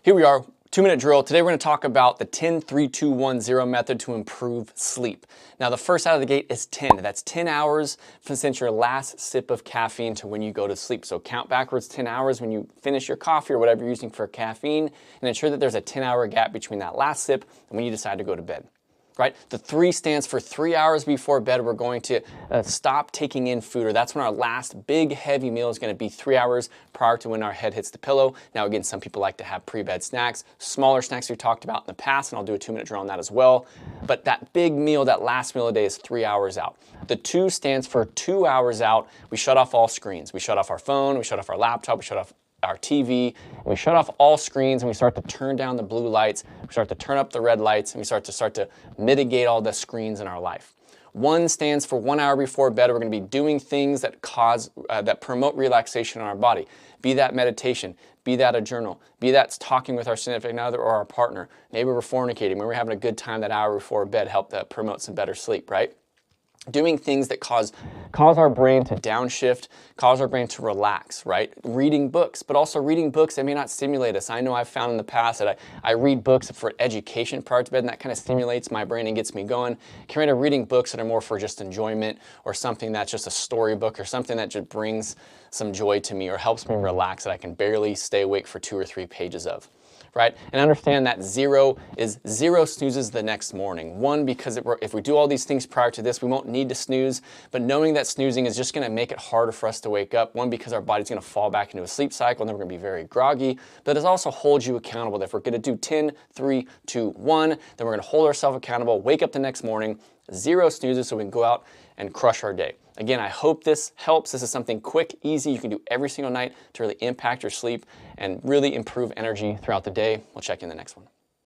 Here we are, 2-minute drill. Today we're going to talk about the 10-3-2-1-0 method to improve sleep. Now the first out of the gate is 10. That's 10 hours since your last sip of caffeine to when you go to sleep. So count backwards 10 hours when you finish your coffee or whatever you're using for caffeine, and ensure that there's a 10-hour gap between that last sip and when you decide to go to bed. Right? The 3 stands for 3 hours before bed. We're going to stop taking in food, or that's when our last big heavy meal is going to be 3 hours prior to when our head hits the pillow. Now again, some people like to have pre-bed snacks, smaller snacks we talked about in the past, and I'll do a 2-minute drill on that as well. But that big meal, that last meal of the day is 3 hours out. The 2 stands for 2 hours out. We shut off all screens. We shut off our phone, we shut off our laptop, we shut off our TV, and we shut off all screens, and we start to turn down the blue lights, we start to turn up the red lights, and we start to mitigate all the screens in our life. 1 stands for 1 hour before bed. We're going to be doing things that that promote relaxation in our body. Be that meditation, be that a journal, be that talking with our significant other or our partner. Maybe we're fornicating, maybe we're having a good time that hour before bed, help promote some better sleep, right? Doing things that cause our brain to downshift, cause our brain to relax, right? Reading books, but also reading books that may not stimulate us. I know I've found in the past that I read books for education prior to bed, and that kind of stimulates my brain and gets me going. Compared to reading books that are more for just enjoyment, or something that's just a storybook, or something that just brings some joy to me or helps me relax that I can barely stay awake for 2 or 3 pages of. Right? And understand that 0 is 0 snoozes the next morning. 1, because if we do all these things prior to this, we won't need to snooze, but knowing that snoozing is just going to make it harder for us to wake up. 1, because our body's going to fall back into a sleep cycle, and then we're going to be very groggy, but it also holds you accountable that if we're going to do 10, 3, 2, 1, then we're going to hold ourselves accountable, wake up the next morning, 0 snoozes, so we can go out and crush our day. Again, I hope this helps. This is something quick, easy, you can do every single night to really impact your sleep and really improve energy throughout the day. We'll check you in the next one.